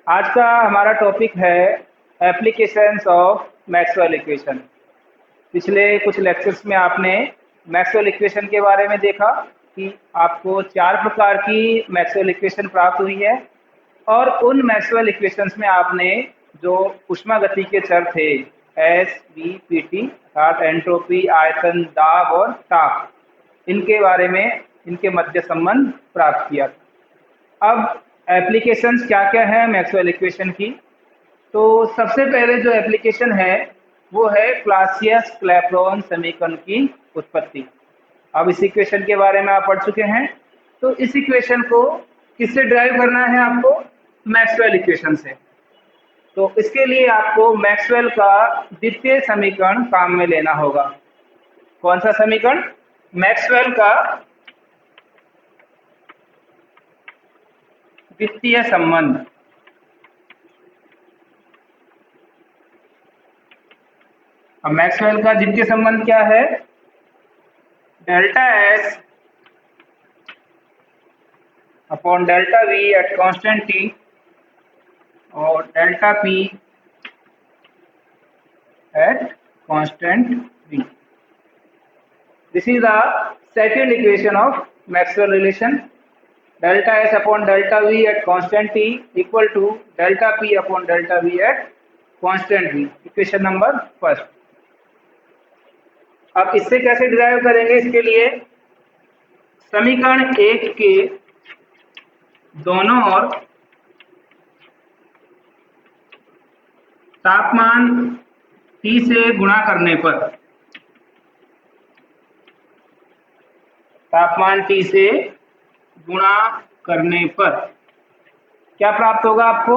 आज का हमारा टॉपिक है एप्लीकेशंस ऑफ मैक्सवेल इक्वेशन। पिछले कुछ लेक्चर्स में आपने मैक्सवेल इक्वेशन के बारे में देखा कि आपको 4 प्रकार की मैक्सवेल इक्वेशन प्राप्त हुई है और उन मैक्सवेल इक्वेशंस में आपने जो ऊष्मागति के चर थे एस बी पी टी अर्थात एंट्रोपी, आयतन, दाब और ताप, इनके बारे में इनके मध्य संबंध प्राप्त किया। अब एप्लीकेशंस क्या क्या है मैक्सवेल इक्वेशन की। तो सबसे पहले जो एप्लीकेशन है वो है क्लासियस क्लैपेरॉन समीकरण की उत्पत्ति। अब इस इक्वेशन के बारे में आप पढ़ चुके हैं, तो इस इक्वेशन को किससे ड्राइव करना है आपको? मैक्सवेल इक्वेशन से। तो इसके लिए आपको मैक्सवेल का द्वितीय समीकरण काम में लेना होगा। कौन सा समीकरण? मैक्सवेल का द्वितीय संबंध। अब मैक्सवेल का द्वितीय संबंध क्या है? Delta S upon delta V at constant T और delta P at constant V. This is the second equation of Maxwell relation. Delta S upon delta V at constant T equal to delta P upon delta V at constant V. Equation number first. अब इससे कैसे derive करेंगे? इसके लिए समीकरण 1 के दोनों ओर तापमान T से गुणा करने पर, तापमान T से गुणा करने पर क्या प्राप्त होगा आपको?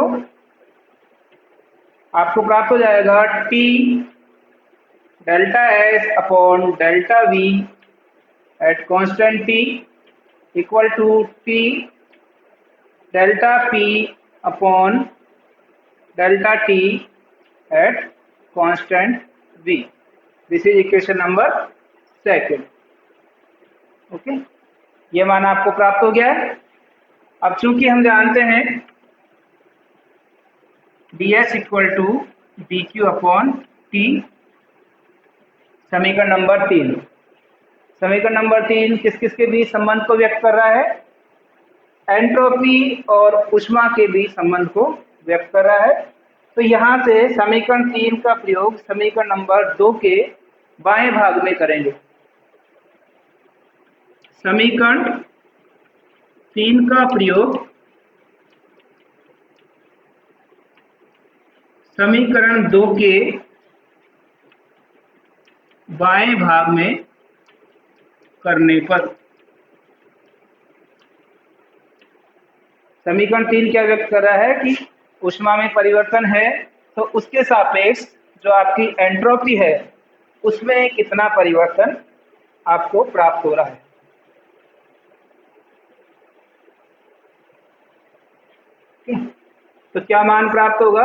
आपको प्राप्त हो जाएगा T delta S upon delta V at constant T equal to T delta P upon delta T at constant v। This is equation number second. Okay, ये मान आपको प्राप्त हो गया है। अब चूंकि हम जानते हैं ds equal to D Q upon T, समीकरण नंबर 3। समीकरण नंबर 3 किस किस के बीच संबंध को व्यक्त कर रहा है? एंट्रोपी और ऊष्मा के बीच संबंध को व्यक्त कर रहा है। तो यहाँ से समीकरण 3 का प्रयोग समीकरण नंबर 2 के बाएं भाग में करेंगे। समीकरण 3 का प्रयोग समीकरण 2 के बाएं भाग में करने पर समीकरण 3 क्या व्यक्त कर रहा है कि ऊष्मा में परिवर्तन है तो उसके सापेक्ष जो आपकी एंट्रोपी है उसमें कितना परिवर्तन आपको प्राप्त हो रहा है। तो क्या मान प्राप्त होगा?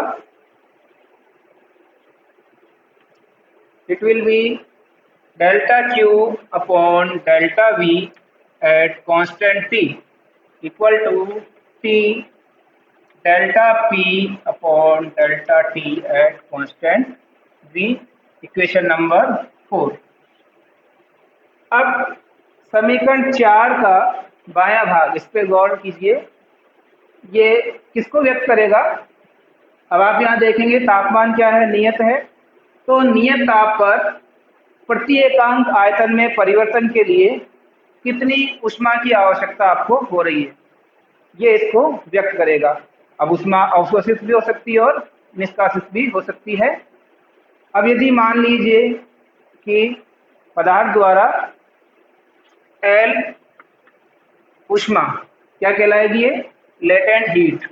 It will be delta Q upon delta V at constant T equal to T delta P upon delta T at constant V. Equation number 4। अब समीकरण 4 का बायां भाग, इस पे गौर कीजिए, ये किसको व्यक्त करेगा? अब आप यहाँ देखेंगे तापमान क्या है? नियत है। तो नियत ताप पर प्रति एकांक आयतन में परिवर्तन के लिए कितनी ऊष्मा की आवश्यकता आपको हो रही है, ये इसको व्यक्त करेगा। अब ऊष्मा अवशोषित भी हो सकती है और निष्कासित भी हो सकती है। अब यदि मान लीजिए कि पदार्थ द्वारा L ऊष्मा क्या कहलाएगी? ये लेटेंट हीट।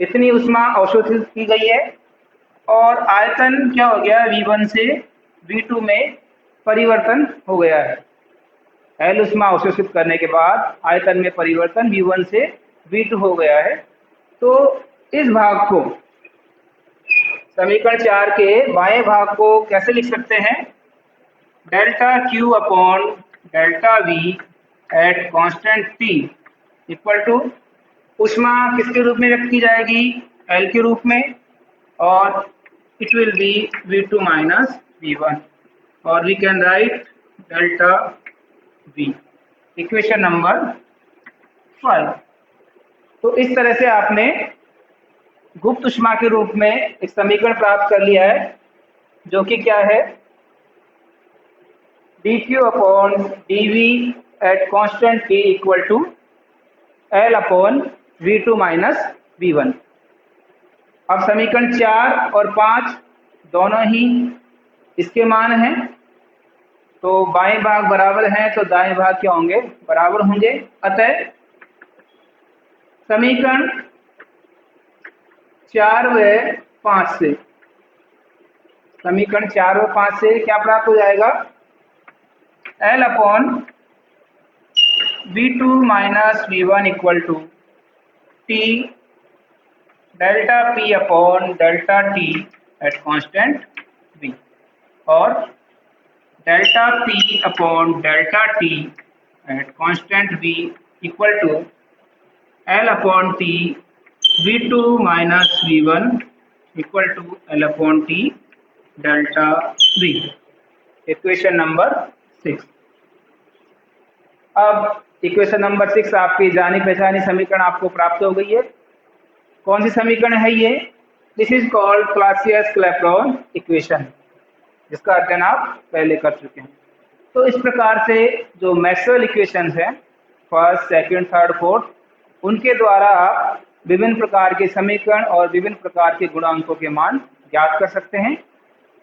इतनी ऊष्मा अवशोषित की गई है और आयतन क्या हो गया? V1 से V2 में परिवर्तन हो गया है। L ऊष्मा अवशोषित करने के बाद आयतन में परिवर्तन V1 से V2 हो गया है। तो इस भाग को, समीकरण 4 के बाएं भाग को कैसे लिख सकते हैं? Delta Q upon delta V at constant T equal to ऊष्मा किसके रूप में व्यक्त की जाएगी, L के रूप में, और it will B V2 minus V1 और we can write delta V, equation number 5। तो इस तरह से आपने गुप्त ऊष्मा के रूप में एक समीकरण प्राप्त कर लिया है, जो कि क्या है, dq upon dv at constant T equal to L upon V2 minus V1। अब समीकरण 4 और 5 दोनों ही इसके मान हैं, तो बाएं भाग बराबर हैं तो दाएं भाग क्या होंगे, बराबर होंगे। अतः समीकरण 4 व 5 से, समीकरण 4 और 5 से क्या प्राप्त हो जाएगा, L upon V2 minus V1 equal to T delta P upon delta T at constant V, और delta P upon delta T at constant V equal to L upon T V2 minus V1 equal to L upon T delta V, equation number 6। अब equation number 6 आपकी जानी पहचानी समीकरण आपको प्राप्त हो गई है। कौन सी समीकरण है ये, this is called Clausius-Clapeyron equation, जिसका अध्ययन आप पहले कर चुके हैं। तो इस प्रकार से जो मैक्सवेल इक्वेशंस हैं, फर्स्ट, सेकंड, थर्ड, फोर्थ, उनके द्वारा आप विभिन्न प्रकार के समीकरण और विभिन्न प्रकार के गुणांकों के मान ज्ञात कर सकते हैं।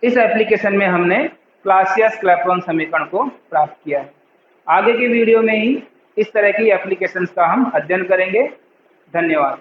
इस एप्लीकेशन में हमने क्लासियस-क्लैपेरॉन समीकरण को प्राप्त किया है। आगे के वीडियो में ही इस तरह की एप्लीकेशंस का हम अध्ययन करेंगे। धन्यवाद।